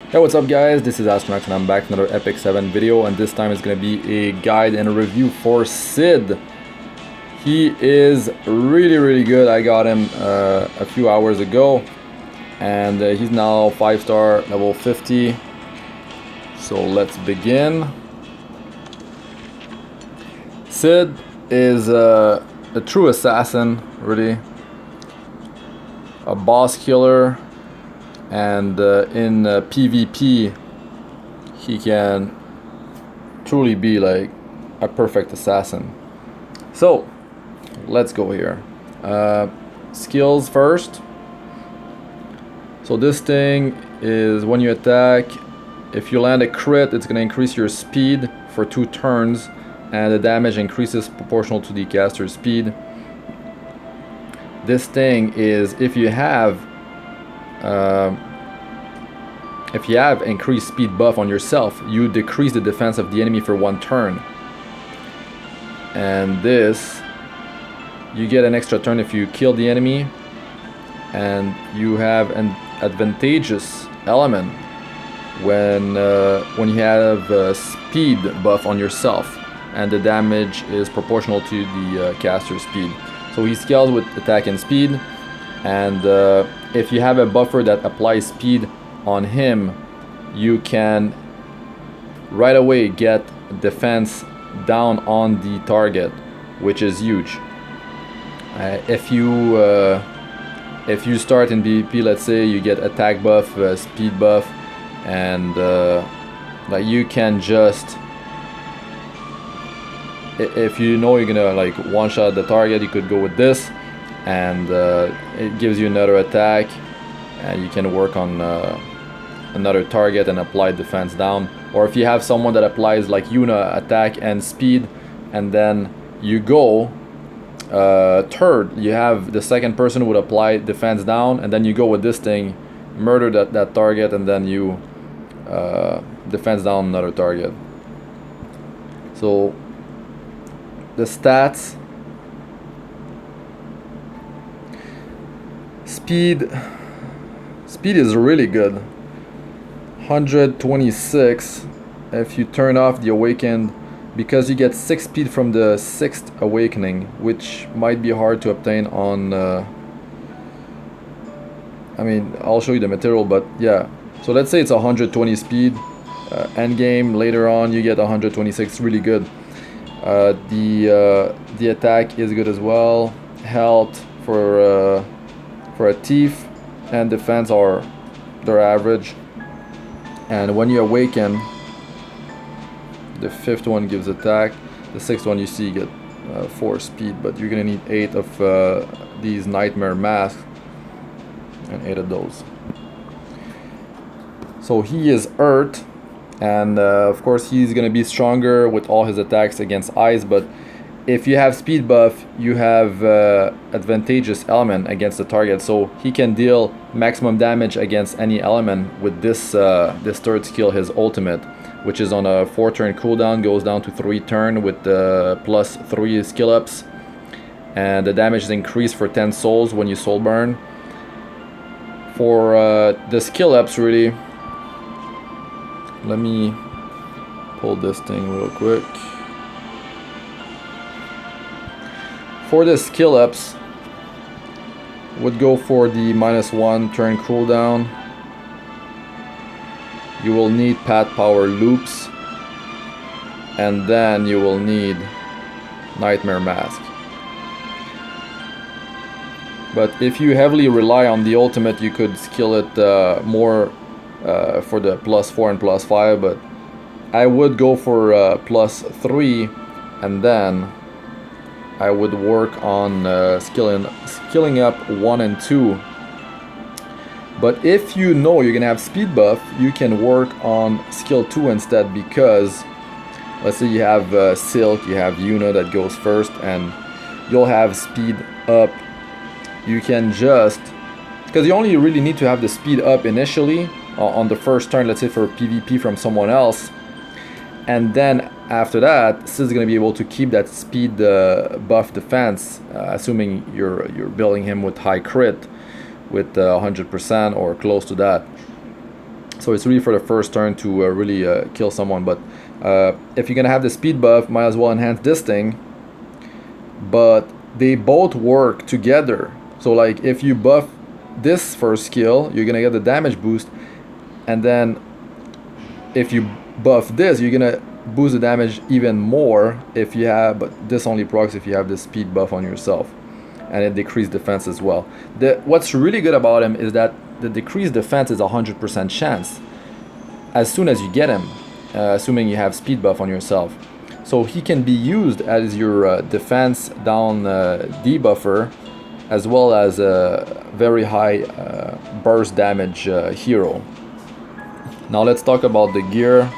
Hey, what's up guys, this is Astranox and I'm back with another Epic 7 video, and this time is going to be a guide and a review for Cidd. He is really good. I got him a few hours ago, and he's now 5-star level 50. So let's begin. Cidd is a true assassin, really. A boss killer. And in PvP, he can truly be like a perfect assassin. So let's go here. Skills first. So this thing is when you attack, if you land a crit, it's gonna increase your speed for 2 turns, and the damage increases proportional to the caster's speed. This thing is if you have increased speed buff on yourself, you decrease the defense of the enemy for 1 turn. And this, you get an extra turn if you kill the enemy, and you have an advantageous element when you have speed buff on yourself, and the damage is proportional to the caster's speed. So he scales with attack and speed, and if you have a buffer that applies speed on him, you can right away get defense down on the target, which is huge. If you start in PvP, let's say you get attack buff, speed buff, and like you can just, if you know you're gonna like one-shot the target, you could go with this, and it gives you another attack, and you can work on another target and apply defense down. Or if you have someone that applies like Yuna attack and speed, and then you go third, you have the second person would apply defense down, and then you go with this thing, murder that target, and then you defense down another target. So the stats: speed is really good, 126 if you turn off the awakened, because you get 6 speed from the 6th awakening, which might be hard to obtain on I mean, I'll show you the material, but yeah. So let's say it's 120 speed, end game, later on you get 126, really good. The attack is good as well. Health for a thief and defense are their average. And when you awaken, the 5th one gives attack, the 6th one you see get 4 speed, but you're gonna need 8 of these nightmare masks, and 8 of those. So he is Earth, and of course he's gonna be stronger with all his attacks against ice, but if you have speed buff, you have advantageous element against the target, so he can deal maximum damage against any element with this this 3rd skill, his ultimate, which is on a 4-turn cooldown, goes down to 3 turn with plus 3 skill ups, and the damage is increased for 10 souls when you soul burn. For the skill ups, really, let me pull this thing real quick. For the skill ups, would go for the -1 turn cooldown. You will need Path Power loops, and then you will need Nightmare Mask. But if you heavily rely on the ultimate, you could skill it more for the +4 and +5, but I would go for +3, and then I would work on skilling up 1 and 2. But if you know you're gonna have speed buff, you can work on skill 2 instead, because let's say you have Silk, you have Yuna that goes first, and you'll have speed up. You can just, because you only really need to have the speed up initially on the first turn, let's say for PvP from someone else, and then after that, Cidd's gonna be able to keep that speed buff defense, assuming you're building him with high crit, with 100% or close to that. So it's really for the first turn to really kill someone. But if you're gonna have the speed buff, might as well enhance this thing. But they both work together. So like if you buff this first skill, you're gonna get the damage boost, and then if you buff this, you're gonna boost the damage even more if you have, but this only procs if you have the speed buff on yourself, and it decreases defense as well. What's really good about him is that the decreased defense is 100% chance as soon as you get him, assuming you have speed buff on yourself. So he can be used as your defense down debuffer, as well as a very high burst damage hero. Now let's talk about the gear.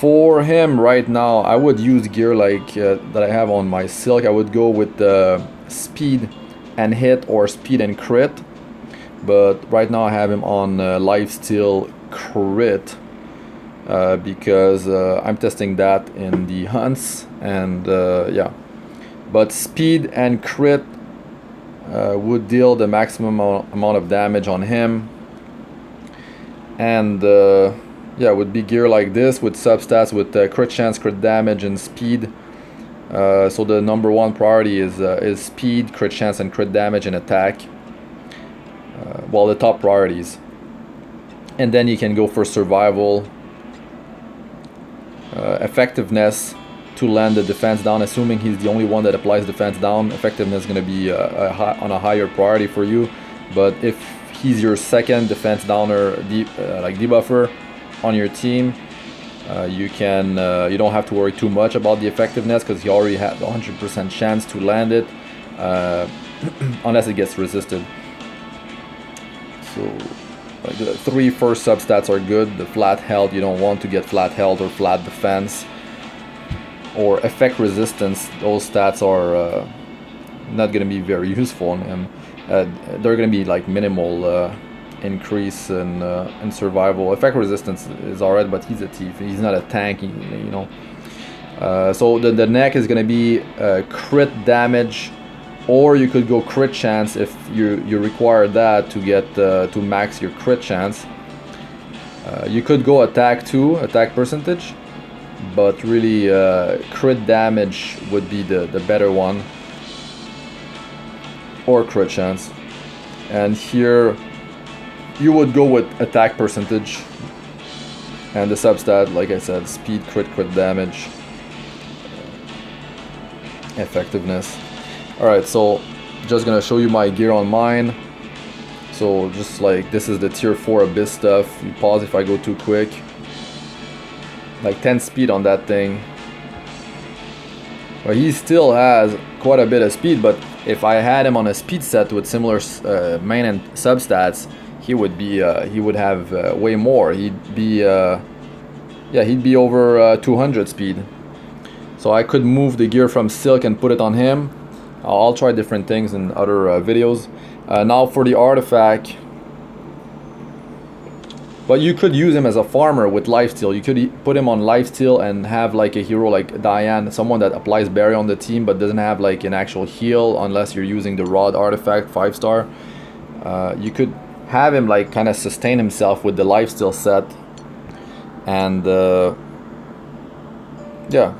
For him right now, I would use gear like that I have on my Silk. I would go with speed and hit or speed and crit. But right now I have him on lifesteal crit because I'm testing that in the hunts, and yeah. But speed and crit would deal the maximum amount of damage on him. And yeah, it would be gear like this with substats with crit chance, crit damage, and speed. So the number one priority is speed, crit chance, and crit damage and attack. Well, the top priorities. And then you can go for survival, effectiveness to land the defense down. Assuming he's the only one that applies defense down, effectiveness is going to be on a higher priority for you. But if he's your second defense downer, like debuffer on your team, you don't have to worry too much about the effectiveness, because he already had 100% chance to land it, unless it gets resisted. So like the three first substats are good. The flat health, you don't want to get flat health or flat defense or effect resistance. Those stats are not going to be very useful on him. They're going to be like minimal increase in survival. Effect resistance is alright, but he's a thief. He's not a tank, you know. So the neck is going to be crit damage, or you could go crit chance if you require that to get to max your crit chance. You could go attack too, attack percentage, but really crit damage would be the better one, or crit chance. And here you would go with attack percentage, and the substat, like I said, speed, crit damage, effectiveness. Alright, so just gonna show you my gear on mine. So just like this is the tier 4 abyss stuff. You pause if I go too quick. Like 10 speed on that thing. Well, he still has quite a bit of speed, but if I had him on a speed set with similar main and substats, he would have way more. He'd be over 200 speed. So I could move the gear from Silk and put it on him. I'll try different things in other videos. Now for the artifact, but you could use him as a farmer with lifesteal. You could put him on lifesteal and have like a hero like Diane, someone that applies barrier on the team but doesn't have like an actual heal unless you're using the rod artifact 5-star. You could have him like kind of sustain himself with the lifesteal set, and yeah,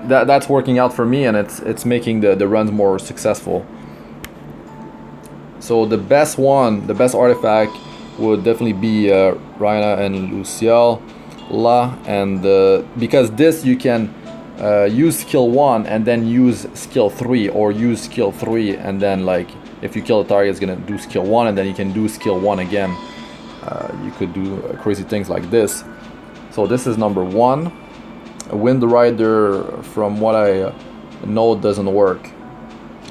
that's working out for me, and it's making the runs more successful. So the best artifact would definitely be Rhina and Luciel La, and because this you can use skill 1 and then use skill 3, or use skill 3 and then like if you kill a target, it's gonna do skill 1 and then you can do skill 1 again. You could do crazy things like this. So this is number 1. Wind Rider, from what I know, doesn't work.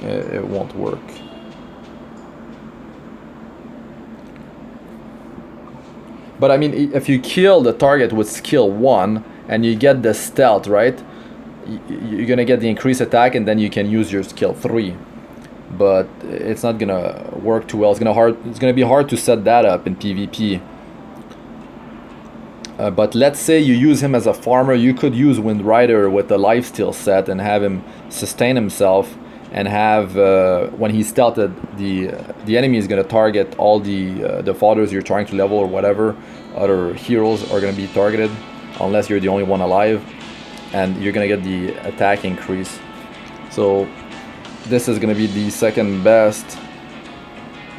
It won't work. But I mean, if you kill the target with skill 1 and you get the stealth, right? You're gonna get the increased attack, and then you can use your skill 3. But it's not gonna work too well. It's gonna be hard to set that up in PvP. But let's say you use him as a farmer. You could use Wind Rider with the lifesteal set and have him sustain himself, and have when he's stealthed, the enemy is going to target all the fodders you're trying to level or whatever other heroes are gonna be targeted, unless you're the only one alive, and you're gonna get the attack increase. So this is gonna be the second best.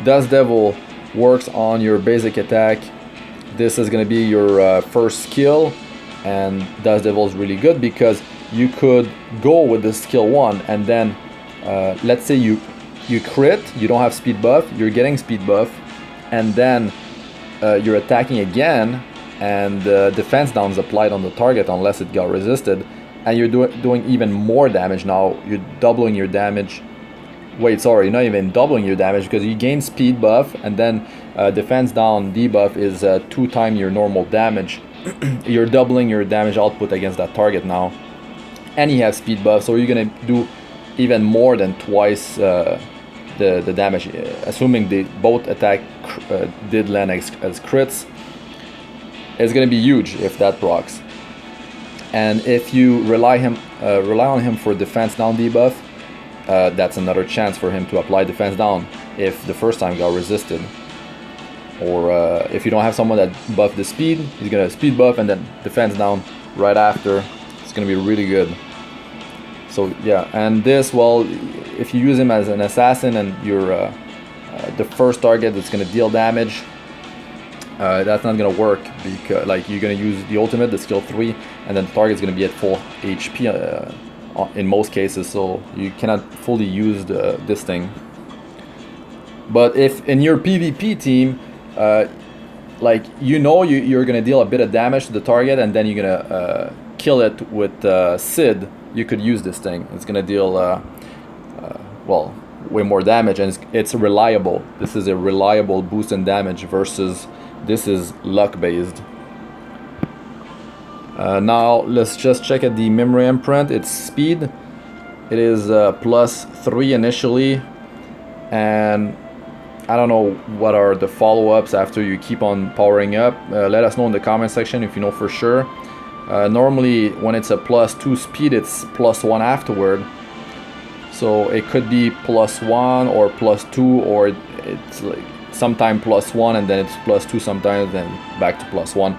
Dust Devil works on your basic attack. This is gonna be your first skill, and Dust Devil is really good because you could go with the skill 1 and then let's say you crit, you don't have speed buff, you're getting speed buff, and then you're attacking again, and defense down is applied on the target unless it got resisted, and you're doing even more damage now. You're doubling your damage. Wait, sorry, not even doubling your damage, because you gain speed buff, and then defense down debuff is 2 times your normal damage. You're doubling your damage output against that target now, and you have speed buff, so you're gonna do even more than twice the damage, assuming they both attack did land as crits. It's gonna be huge if that procs. And if you rely on him for defense down debuff, that's another chance for him to apply defense down if the first time got resisted. Or if you don't have someone that buff the speed, he's gonna speed buff and then defense down right after. It's gonna be really good. So yeah, and this, well, if you use him as an assassin and you're the first target that's gonna deal damage, that's not gonna work, because like you're gonna use the ultimate, the skill 3, and then the target's gonna be at full HP in most cases, so you cannot fully use this thing. But if in your PvP team, like you're gonna deal a bit of damage to the target, and then you're gonna kill it with Cidd, you could use this thing. It's gonna deal well, way more damage, and it's reliable. This is a reliable boost in damage versus this is luck based. Now let's just check at the memory imprint. It's speed. It is +3 initially, and I don't know what are the follow-ups after you keep on powering up. Let us know in the comment section if you know for sure. Normally when it's a +2 speed, it's +1 afterward, so it could be +1 or +2, or it's like sometime +1 and then it's +2 sometimes, then back to +1.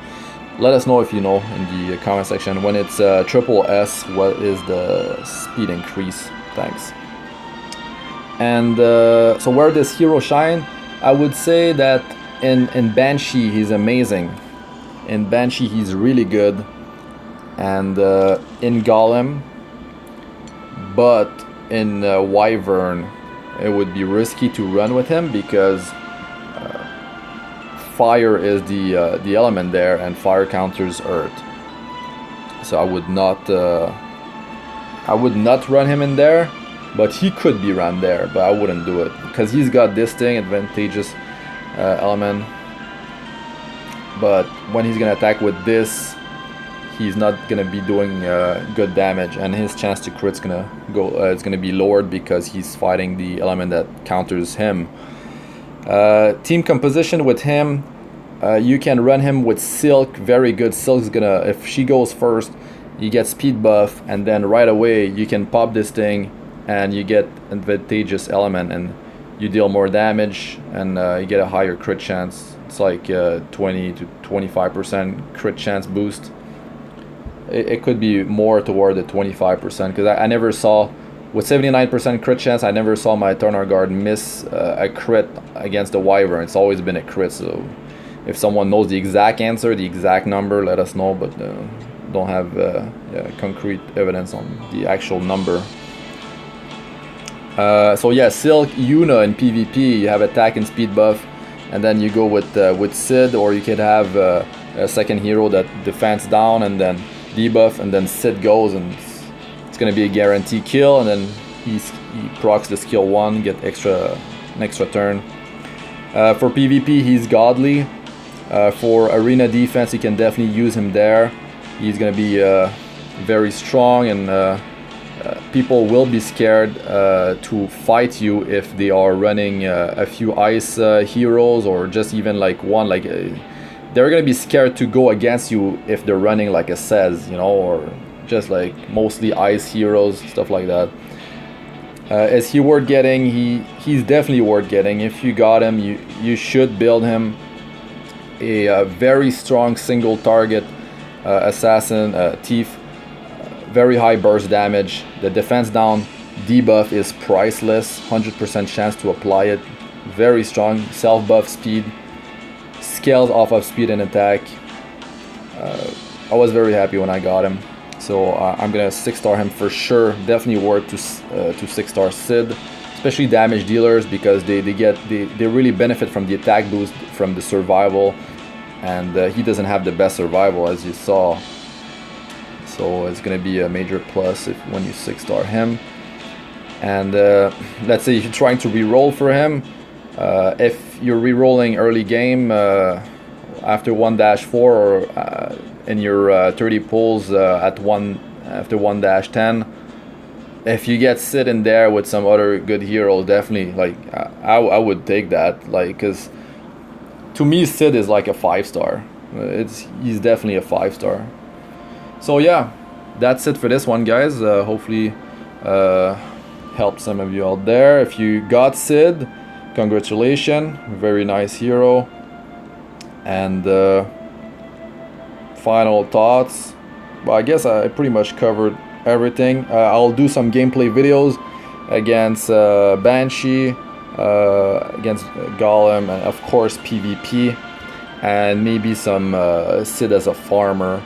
Let us know if you know in the comment section. When it's triple S, what is the speed increase? Thanks. And so where does hero shine? I would say that in Banshee he's amazing. In Banshee he's really good, and in Golem, but in Wyvern it would be risky to run with him, because fire is the element there, and fire counters earth. So I would not run him in there, but he could be run there, but I wouldn't do it, because he's got this thing, advantageous element, but when he's gonna attack with this, he's not gonna be doing good damage, and his chance to crit's gonna go it's gonna be lowered because he's fighting the element that counters him. Team composition with him, you can run him with Silk. Very good. Silk's gonna, if she goes first, you get speed buff, and then right away you can pop this thing and you get advantageous element, and you deal more damage, and you get a higher crit chance. It's like 20 to 25% crit chance boost. It could be more toward the 25%, because I never saw, with 79% crit chance, I never saw my Eternal Guard miss a crit against the Wyvern. It's always been a crit, so if someone knows the exact answer, the exact number, let us know, but don't have concrete evidence on the actual number. So yeah, Silk, Yuna in PvP, you have attack and speed buff, and then you go with Cidd, or you could have a second hero that defense down and then debuff, and then Cidd goes, and it's gonna be a guarantee kill, and then he procs the skill 1, get an extra turn. For PvP he's godly. For arena defense you can definitely use him there. He's gonna be very strong, and people will be scared to fight you if they are running a few ice heroes, or just even like one, like they're gonna be scared to go against you if they're running like a Says, you know, or just like mostly ice heroes, stuff like that. Is he worth getting? He's definitely worth getting. If you got him, you should build him. a very strong single target assassin, thief, very high burst damage. The defense down debuff is priceless, 100% chance to apply it. Very strong, self buff speed, scales off of speed and attack. I was very happy when I got him, so I'm gonna 6-star him for sure. Definitely worth to 6-star Cidd, especially damage dealers, because they really benefit from the attack boost from the survival, and he doesn't have the best survival, as you saw, so it's gonna be a major plus when you 6-star him. And let's say if you're trying to re-roll for him, if you're re-rolling early game after 1-4 or in your 30 pulls after 1-10, if you get Cidd in there with some other good hero, definitely, like, I would take that, like, because to me Cidd is like a 5-star. He's definitely a 5-star. So yeah, that's it for this one, guys. Hopefully help some of you out there. If you got Cidd, congratulations, very nice hero. And final thoughts, well, I guess I pretty much covered everything. I'll do some gameplay videos against Banshee, against Golem, and of course PvP, and maybe some Cidd as a farmer.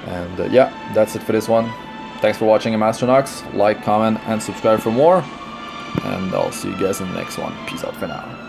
And yeah, that's it for this one. Thanks for watching. I'm Astranox. Like, comment, and subscribe for more. And I'll see you guys in the next one. Peace out for now.